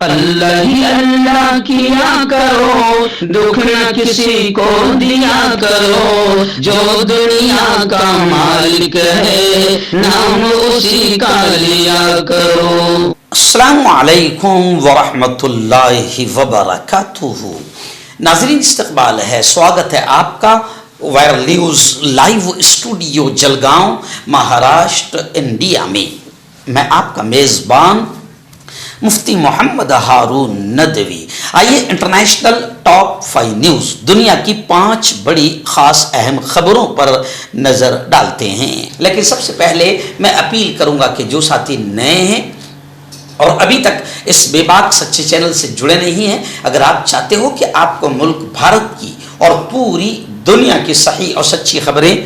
اللہ ہی اللہ کیا کرو، دکھ نہ کسی کو دیا کرو، جو دنیا کا مالک ہے نام اسی کا لیا کرو۔ السلام علیکم ورحمۃ اللہ وبرکاتہ۔ ناظرین، استقبال ہے، سواگت ہے آپ کا viral news live studio Jalgaon, Maharashtra, India میں۔ میں آپ کا میزبان مفتی محمد ہارون ندوی۔ آئیے انٹرنیشنل ٹاپ 5 نیوز، دنیا کی 5 بڑی خاص اہم خبروں پر نظر ڈالتے ہیں۔ لیکن سب سے پہلے میں اپیل کروں گا کہ جو ساتھی نئے ہیں اور ابھی تک اس بے باک سچے چینل سے جڑے نہیں ہیں، اگر آپ چاہتے ہو کہ آپ کو ملک بھارت کی اور پوری دنیا کی صحیح اور سچی خبریں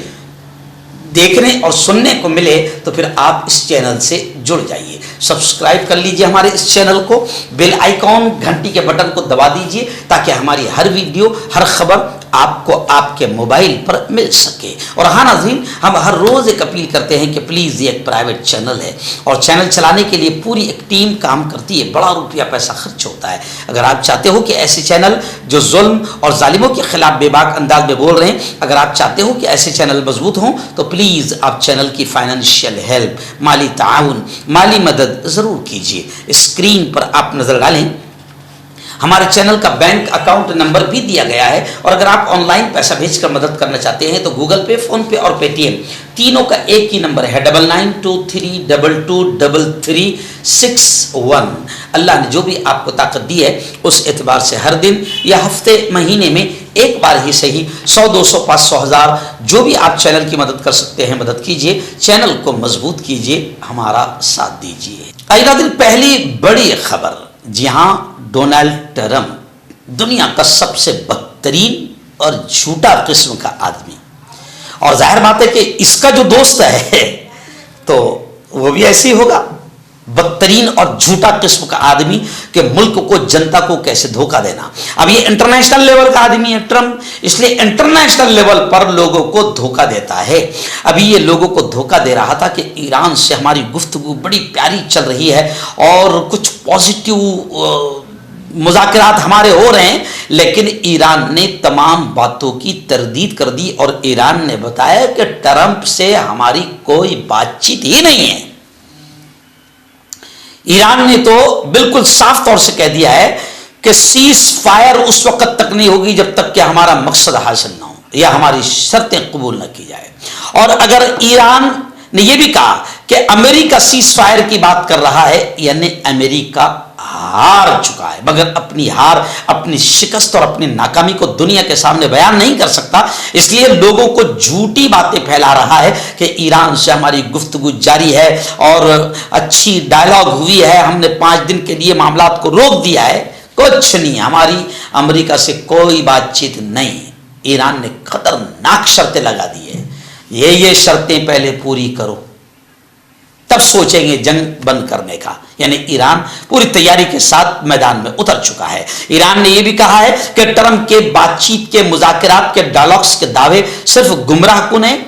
دیکھنے اور سننے کو ملے تو پھر آپ اس چینل سے جڑ جائیے۔ سبسکرائب کر لیجئے ہمارے اس چینل کو، بیل آئیکن گھنٹی کے بٹن کو دبا دیجئے تاکہ ہماری ہر ویڈیو، ہر خبر آپ کو آپ کے موبائل پر مل سکے۔ اور ہاں ناظرین، ہم ہر روز ایک اپیل کرتے ہیں کہ پلیز یہ ایک پرائیویٹ چینل ہے اور چینل چلانے کے لیے پوری ایک ٹیم کام کرتی ہے، بڑا روپیہ پیسہ خرچ ہوتا ہے۔ اگر آپ چاہتے ہو کہ ایسے چینل جو ظلم اور ظالموں کے خلاف بے باک انداز میں بول رہے ہیں، اگر آپ چاہتے ہو کہ ایسے چینل مضبوط ہوں تو پلیز آپ چینل کی فائنینشیل ہیلپ، مالی تعاون، مالی مدد ضرور کیجیے۔ اسکرین پر آپ نظر ڈالیں، ہمارے چینل کا بینک اکاؤنٹ نمبر بھی دیا گیا ہے، اور اگر آپ آن لائن پیسہ بھیج کر مدد کرنا چاہتے ہیں تو گوگل پے، فون پے اور پے ٹی ایم تینوں کا ایک ہی نمبر ہے، 9923223361۔ اللہ نے جو بھی آپ کو طاقت دی ہے اس اعتبار سے ہر دن یا ہفتے، مہینے میں ایک بار ہی صحیح 100، 200، 500، 1000 جو بھی آپ چینل کی مدد کر سکتے ہیں مدد کیجیے، چینل کو مضبوط کیجیے، ہمارا ساتھ دیجیے۔ آئیے دن پہلی بڑی خبر، جی ہاں، ڈونلڈ ٹرمپ دنیا کا سب سے بدترین اور جھوٹا قسم کا آدمی، اور ظاہر بات ہے کہ اس کا جو دوست ہے تو وہ بھی ایسے ہی ہوگا، بدترین اور جھوٹا قسم کا آدمی کہ ملک کو، جنتا کو کیسے دھوکہ دینا۔ اب یہ انٹرنیشنل لیول کا آدمی ہے ٹرمپ، اس لیے انٹرنیشنل لیول پر لوگوں کو دھوکہ دیتا ہے۔ ابھی یہ لوگوں کو دھوکہ دے رہا تھا کہ ایران سے ہماری گفتگو بڑی پیاری چل رہی ہے اور کچھ پازیٹیو مذاکرات ہمارے ہو رہے ہیں، لیکن ایران نے تمام باتوں کی تردید کر دی اور ایران نے بتایا کہ ٹرمپ سے ہماری کوئی بات چیت ہی نہیں ہے۔ ایران نے تو بالکل صاف طور سے کہہ دیا ہے کہ سیز فائر اس وقت تک نہیں ہوگی جب تک کہ ہمارا مقصد حاصل نہ ہو یا ہماری شرطیں قبول نہ کی جائے۔ اور اگر ایران نے یہ بھی کہا کہ امریکہ سیز فائر کی بات کر رہا ہے، یعنی امریکہ ہار چکا ہے، مگر اپنی ہار، اپنی شکست اور اپنی ناکامی کو دنیا کے سامنے بیان نہیں کر سکتا، اس لیے لوگوں کو جھوٹی باتیں پھیلا رہا ہے کہ ایران سے ہماری گفتگو جاری ہے اور اچھی ڈائلاگ ہوئی ہے، ہم نے 5 دن کے لیے معاملات کو روک دیا ہے۔ کچھ نہیں، ہماری امریکہ سے کوئی بات چیت نہیں۔ ایران نے خطرناک شرطیں لگا دی ہے، یہ شرطیں پہلے پوری کرو تب سوچیں گے جنگ بند کرنے کا۔ یعنی ایران پوری تیاری کے ساتھ میدان میں اتر چکا ہے۔ ایران نے یہ بھی کہا ہے کہ ٹرمپ کے بات چیت کے، مذاکرات کے، ڈائلاگس کے دعوے صرف گمراہ کن ہیں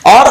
اور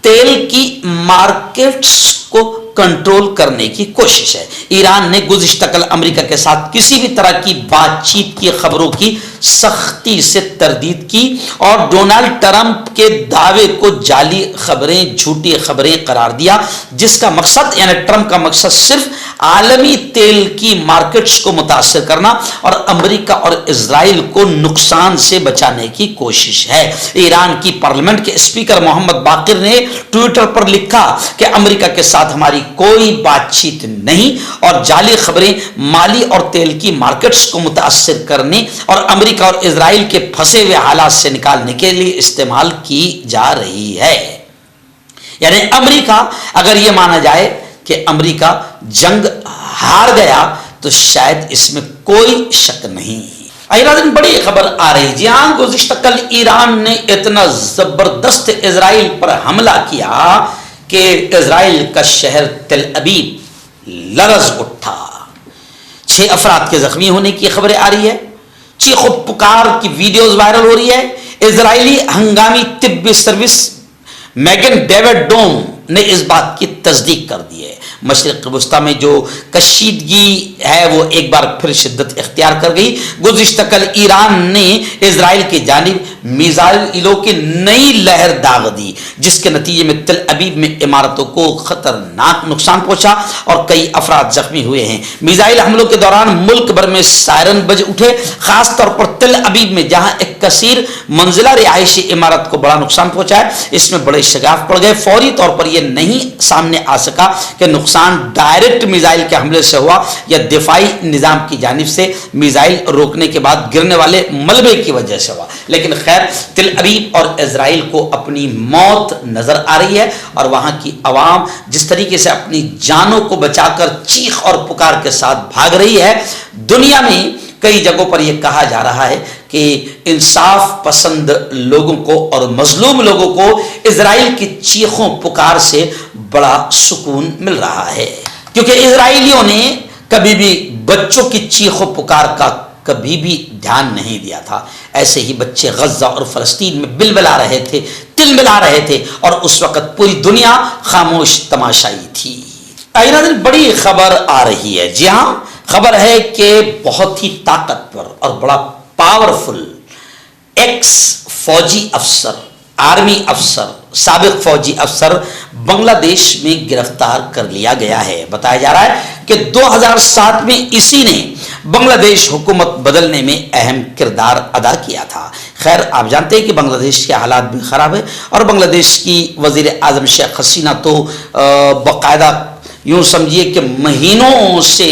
تیل کی مارکیٹس کو کنٹرول کرنے کی کوشش ہے۔ ایران نے گزشتہ کل امریکہ کے ساتھ کسی بھی طرح کی بات چیت کی خبروں کی سختی سے تردید کی اور ڈونلڈ ٹرمپ کے دعوے کو جعلی خبریں، جھوٹی خبریں قرار دیا، جس کا مقصد، یعنی ٹرمپ کا مقصد صرف عالمی تیل کی مارکیٹس کو متاثر کرنا اور امریکہ اور اسرائیل کو نقصان سے بچانے کی کوشش ہے۔ ایران کی پارلیمنٹ کے اسپیکر محمد باقر نے ٹویٹر پر لکھا کہ امریکہ کے ساتھ ہماری کوئی بات چیت نہیں اور جعلی خبریں مالی اور تیل کی مارکیٹس کو متاثر کرنے اور امریکہ اور اسرائیل کے پھنسے ہوئے حالات سے نکالنے کے لیے استعمال کی جا رہی ہے۔ یعنی امریکہ، اگر یہ مانا جائے کہ امریکہ جنگ ہار گیا تو شاید اس میں کوئی شک نہیں۔ دن بڑی خبر آ رہی، جی ہاں، گزشتہ کل ایران نے اتنا زبردست اسرائیل پر حملہ کیا کہ اسرائیل کا شہر تل ابیب لرز اٹھا۔ 6 افراد کے زخمی ہونے کی خبریں آ رہی ہے، چیخ و پکار کی ویڈیوز وائرل ہو رہی ہے۔ اسرائیلی ہنگامی طبی سروس میگن ڈیوڈ ڈوم نے اس بات کی تصدیق کر دی ہے۔ مشرق وسطی میں جو کشیدگی ہے وہ ایک بار پھر شدت اختیار کر گئی. گزشتہ کل ایران نے اسرائیل کی جانب میزائلوں کی نئی لہر داغ دی جس کے نتیجے میں تل ابیب میں عمارتوں کو خطرناک نقصان پہنچا اور کئی افراد زخمی ہوئے ہیں. میزائل حملوں کے دوران ملک بھر میں سائرن بج اٹھے، خاص طور پر تل ابیب میں جہاں ایک کثیر منزلہ رہائشی عمارت کو بڑا نقصان پہنچا ہے. اس میں بڑے شگاف پڑ گئے. فوری طور پر یہ نہیں سامنے آ سکا کہ نقصان ڈائریکٹ میزائل کے حملے سے ہوا یا دفاعی نظام کی جانب سے میزائل روکنے کے بعد گرنے والے ملبے کی وجہ سے ہوا. لیکن خیر، تل ابیب اور اسرائیل کو اپنی موت نظر آ رہی ہے اور وہاں کی عوام جس طریقے سے اپنی جانوں کو بچا کر چیخ اور پکار کے ساتھ بھاگ رہی ہے. دنیا میں کئی جگہوں پر یہ کہا جا رہا ہے کہ انصاف پسند لوگوں کو اور مظلوم لوگوں کو اسرائیل کی چیخوں پکار سے بڑا سکون مل رہا ہے، کیونکہ اسرائیلیوں نے کبھی بھی بچوں کی چیخوں پکار کا کبھی بھی دھیان نہیں دیا تھا. ایسے ہی بچے غزہ اور فلسطین میں بلبلا رہے تھے، تلملا رہے تھے، اور اس وقت پوری دنیا خاموش تماشائی تھی. ناظرین، بڑی خبر آ رہی ہے. جی ہاں، خبر ہے کہ بہت ہی طاقتور اور بڑا پاورفل ایکس فوجی افسر، آرمی افسر، سابق فوجی افسر بنگلہ دیش میں گرفتار کر لیا گیا ہے. بتایا جا رہا ہے کہ 2007 میں اسی نے بنگلہ دیش حکومت بدلنے میں اہم کردار ادا کیا تھا. خیر، آپ جانتے ہیں کہ بنگلہ دیش کے حالات بھی خراب ہے اور بنگلہ دیش کی وزیر اعظم شیخ حسینہ تو باقاعدہ یوں سمجھیے کہ مہینوں سے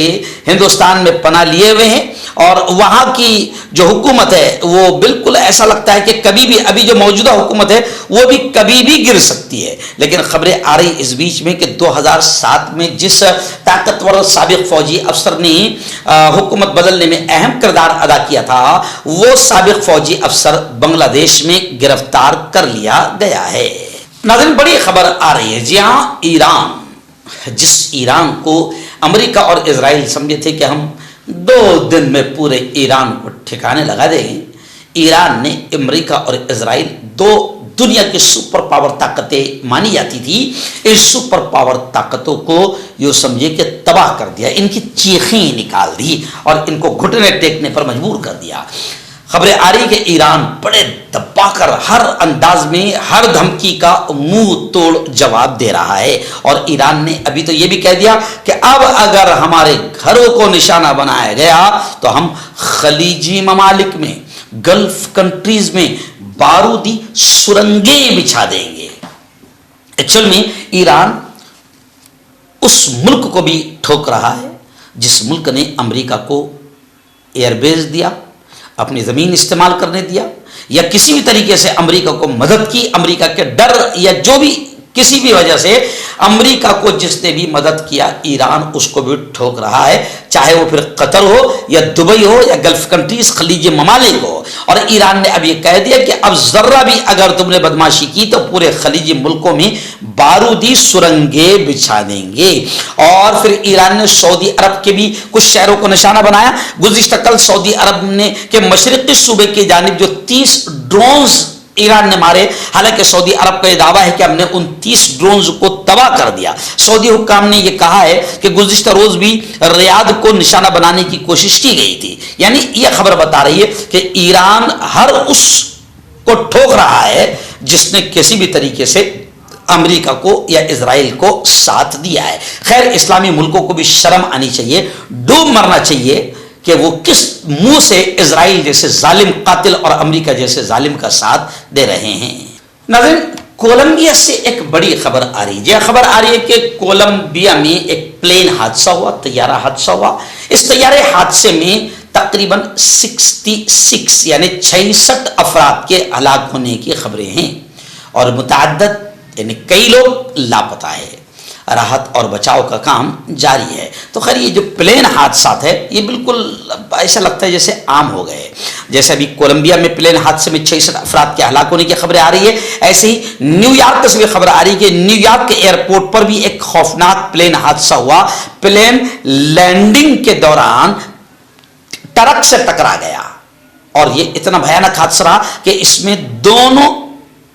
ہندوستان میں پناہ لیے ہوئے ہیں، اور وہاں کی جو حکومت ہے وہ بالکل ایسا لگتا ہے کہ کبھی بھی، ابھی جو موجودہ حکومت ہے وہ بھی کبھی بھی گر سکتی ہے. لیکن خبریں آ رہی اس بیچ میں کہ 2007 میں جس طاقتور سابق فوجی افسر نے حکومت بدلنے میں اہم کردار ادا کیا تھا، وہ سابق فوجی افسر بنگلہ دیش میں گرفتار کر لیا گیا ہے. ناظرین، بڑی خبر آ رہی ہے. جی ہاں، ایران، جس ایران کو امریکہ اور اسرائیل سمجھے تھے کہ ہم 2 دن میں پورے ایران کو ٹھکانے لگا دیں گے، ایران نے امریکہ اور اسرائیل 2 دنیا کی سپر پاور طاقتیں مانی جاتی تھی، اس سپر پاور طاقتوں کو یوں سمجھے کہ تباہ کر دیا، ان کی چیخیں نکال دی اور ان کو گھٹنے ٹیکنے پر مجبور کر دیا. خبریں آ رہی کہ ایران بڑے دبا کر ہر انداز میں ہر دھمکی کا منہ توڑ جواب دے رہا ہے. اور ایران نے ابھی تو یہ بھی کہہ دیا کہ اب اگر ہمارے گھروں کو نشانہ بنایا گیا تو ہم خلیجی ممالک میں، گلف کنٹریز میں بارودی سرنگیں بچھا دیں گے. ایکچوئل میں ایران اس ملک کو بھی ٹھوک رہا ہے جس ملک نے امریکہ کو ایئر بیس دیا، اپنی زمین استعمال کرنے دیا، یا کسی بھی طریقے سے امریکہ کو مدد کی. امریکہ کے ڈر یا جو بھی کسی بھی وجہ سے امریکہ کو جس نے بھی مدد کیا، ایران اس کو بھی ٹھوک رہا ہے، چاہے وہ پھر قطر ہو یا دبئی ہو یا گلف کنٹریز، خلیجی ممالک ہو. اور ایران نے اب یہ کہہ دیا کہ اب ذرہ بھی اگر تم نے بدماشی کی تو پورے خلیجی ملکوں میں بارودی سرنگیں بچھا دیں گے. اور پھر ایران نے سعودی عرب کے بھی کچھ شہروں کو نشانہ بنایا. گزشتہ کل سعودی عرب نے کے مشرقی صوبے کی جانب جو 30 ڈرونز ایران نے مارے، حالانکہ سعودی عرب کا یہ دعویٰ ہے کہ ہم نے ان 30 ڈرونز کو تباہ کر دیا. سعودی حکام نے یہ کہا ہے کہ گزشتہ روز بھی ریاض کو نشانہ بنانے کی کوشش کی گئی تھی. یعنی یہ خبر بتا رہی ہے کہ ایران ہر اس کو ٹھوک رہا ہے جس نے کسی بھی طریقے سے امریکہ کو یا اسرائیل کو ساتھ دیا ہے. خیر، اسلامی ملکوں کو بھی شرم آنی چاہیے، ڈوب مرنا چاہیے کہ وہ کس منہ سے اسرائیل جیسے ظالم قاتل اور امریکہ جیسے ظالم کا ساتھ دے رہے ہیں. ناظرین، کولمبیا سے ایک بڑی خبر آ رہی ہے. خبر آ رہی ہے کہ کولمبیا میں ایک پلین حادثہ ہوا، طیارہ حادثہ ہوا. اس طیارے حادثے میں تقریباً 66 یعنی 66 افراد کے ہلاک ہونے کی خبریں ہیں اور متعدد یعنی کئی لوگ لاپتہ ہیں. راحت اور بچاؤ کا کام جاری ہے. تو خیر، یہ جو پلین حادثات ہے یہ بالکل ایسا لگتا ہے جیسے عام ہو گئے. جیسے ابھی کولمبیا میں پلین حادثے میں 66 افراد کے ہلاک ہونے کی خبریں آ رہی ہے، ایسے ہی نیو یارک سے بھی خبر آ رہی ہے کہ نیو یارک کے ایئرپورٹ پر بھی ایک خوفناک پلین حادثہ ہوا. پلین لینڈنگ کے دوران ٹرک سے ٹکرا گیا اور یہ اتنا بھیانک حادثہ رہا کہ اس میں دونوں